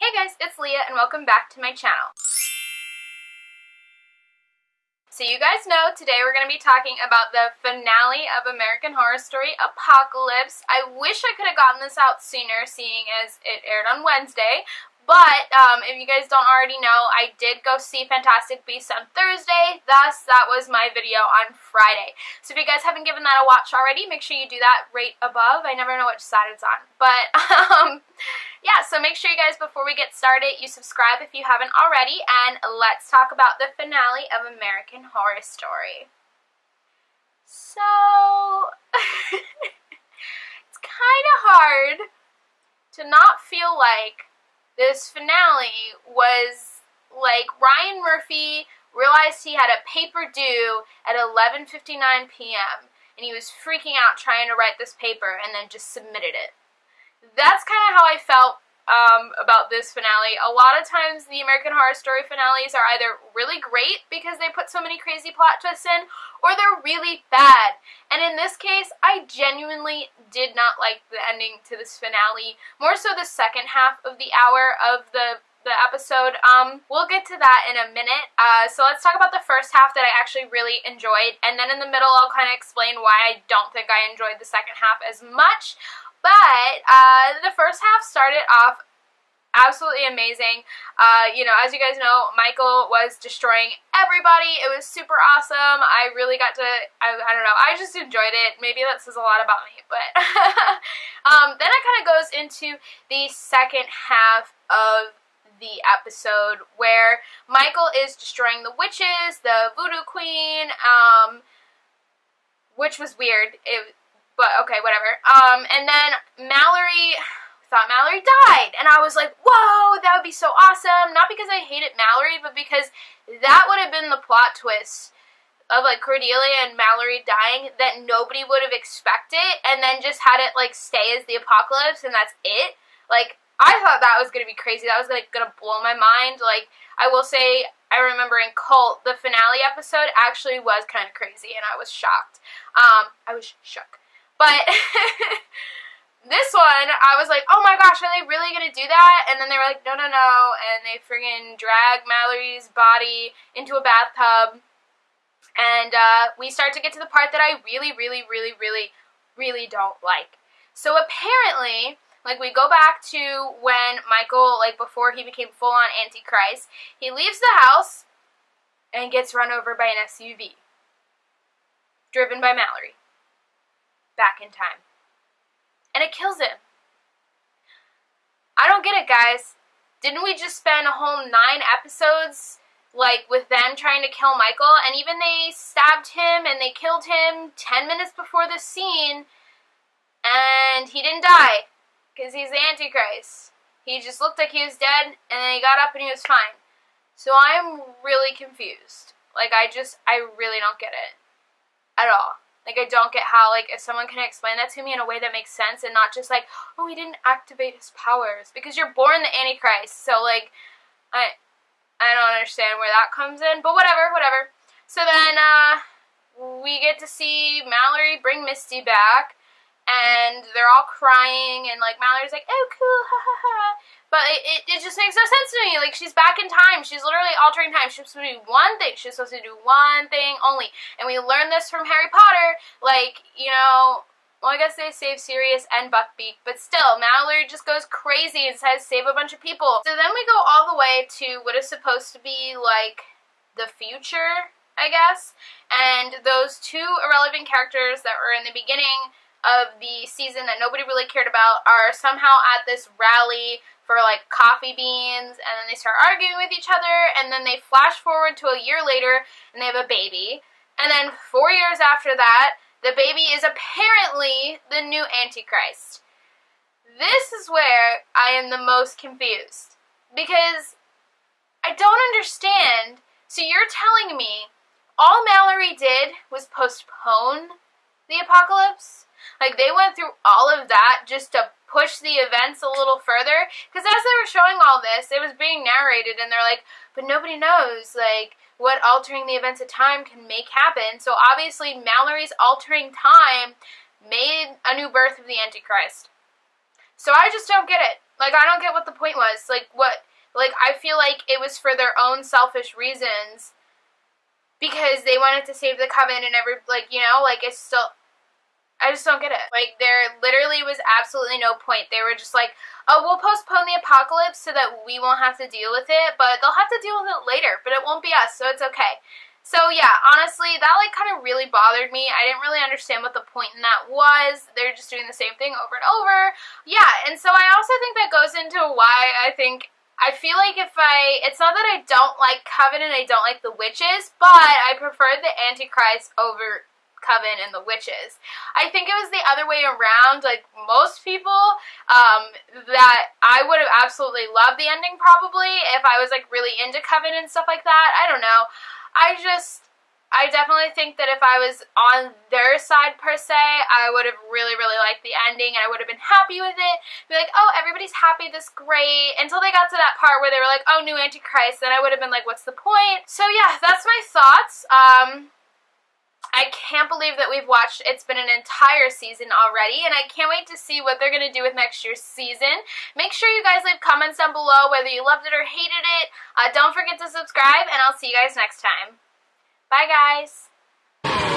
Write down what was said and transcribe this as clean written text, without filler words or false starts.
Hey guys, it's Leah and welcome back to my channel. So you guys know today we're going to be talking about the finale of American Horror Story Apocalypse. I wish I could have gotten this out sooner, seeing as it aired on Wednesday. But if you guys don't already know, I did go see Fantastic Beasts on Thursday, thus that was my video on Friday. So if you guys haven't given that a watch already, make sure you do that right above. I never know which side it's on. But yeah, so make sure you guys, before we get started, you subscribe if you haven't already, and let's talk about the finale of American Horror Story. So, it's kind of hard to not feel like this finale was like Ryan Murphy realized he had a paper due at 11:59 p.m. and he was freaking out trying to write this paper and then just submitted it. That's kind of how I felt about this finale. A lot of times the American Horror Story finales are either really great because they put so many crazy plot twists in, or they're really bad. And in this case, I genuinely did not like the ending to this finale. More so the second half of the hour of the episode. We'll get to that in a minute. So let's talk about the first half that I actually really enjoyed, and then in the middle I'll kind of explain why I don't think I enjoyed the second half as much. But the first half started off absolutely amazing. You know, as you guys know, Michael was destroying everybody. It was super awesome. I really got to, I don't know, I just enjoyed it. Maybe that says a lot about me, but then it kind of goes into the second half of the episode where Michael is destroying the witches, the voodoo queen, which was weird. But okay, whatever. And then Mallory, thought Mallory died, and I was like, whoa, that would be so awesome. Not because I hated Mallory, but because that would have been the plot twist of like Cordelia and Mallory dying that nobody would have expected, and then just had it like stay as the apocalypse and that's it. Like, I thought that was gonna be crazy. That was like gonna blow my mind. Like, I will say, I remember in Cult, the finale episode actually was kind of crazy, and I was shocked. I was shook. But this one, I was like, oh my gosh, are they really going to do that? And then they were like, no, no, no. And they friggin' drag Mallory's body into a bathtub. And we start to get to the part that I really don't like. So apparently, like, we go back to when Michael, like, before he became full-on Antichrist, he leaves the house and gets run over by an SUV. Driven by Mallory. Back in time. And it kills him. I don't get it, guys. Didn't we just spend a whole 9 episodes, like, with them trying to kill Michael? And even they stabbed him and they killed him 10 minutes before the scene, and he didn't die, because he's the Antichrist. He just looked like he was dead, and then he got up and he was fine. So I'm really confused. Like, I really don't get it. At all. Like, I don't get how, like, if someone can explain that to me in a way that makes sense and not just like, oh, he didn't activate his powers. Because you're born the Antichrist, so, like, I don't understand where that comes in. But whatever. So then, we get to see Mallory bring Misty back, and they're all crying, and, like, Mallory's like, oh, cool, ha ha ha. But it just makes no sense to me. Like, she's back in time. She's literally altering time. She's supposed to do one thing. She's supposed to do one thing only. And we learned this from Harry Potter. Like, you know, well, I guess they save Sirius and Buckbeak. But still, Mallory just goes crazy and says, save a bunch of people. So then we go all the way to what is supposed to be, like, the future, I guess. And those two irrelevant characters that were in the beginning of the season that nobody really cared about are somehow at this rally for, like, coffee beans, and then they start arguing with each other, and then they flash forward to a year later, and they have a baby, and then 4 years after that, the baby is apparently the new Antichrist. This is where I am the most confused, because I don't understand. So you're telling me all Mallory did was postpone the apocalypse? Like, they went through all of that just to push the events a little further? Because as they were showing all this, it was being narrated, and they're like, but nobody knows, like, what altering the events of time can make happen. So obviously, Mallory's altering time made a new birth of the Antichrist. So I just don't get it. Like, I don't get what the point was. Like, what, like, I feel like it was for their own selfish reasons because they wanted to save the coven and like, you know, like, it's still, I just don't get it. Like, there literally was absolutely no point. They were just like, oh, we'll postpone the apocalypse so that we won't have to deal with it, but they'll have to deal with it later, but it won't be us, so it's okay. So, yeah, honestly, that, like, kind of really bothered me. I didn't really understand what the point in that was. They're just doing the same thing over and over. Yeah, and so I also think that goes into why I feel like it's not that I don't like Coven and I don't like the witches, but I prefer the Antichrist over Coven and the witches. I think it was the other way around. Like, most people, that I would have absolutely loved the ending probably if I was, like, really into Coven and stuff like that. I don't know. I definitely think that if I was on their side, per se, I would have really, really liked the ending, and I would have been happy with it. Be like, oh, everybody's happy, this great, until they got to that part where they were like, oh, new Antichrist, then I would have been like, what's the point? So, yeah, that's my thoughts. I can't believe that we've watched, it's been an entire season already, and I can't wait to see what they're going to do with next year's season. Make sure you guys leave comments down below whether you loved it or hated it. Don't forget to subscribe, and I'll see you guys next time. Bye, guys.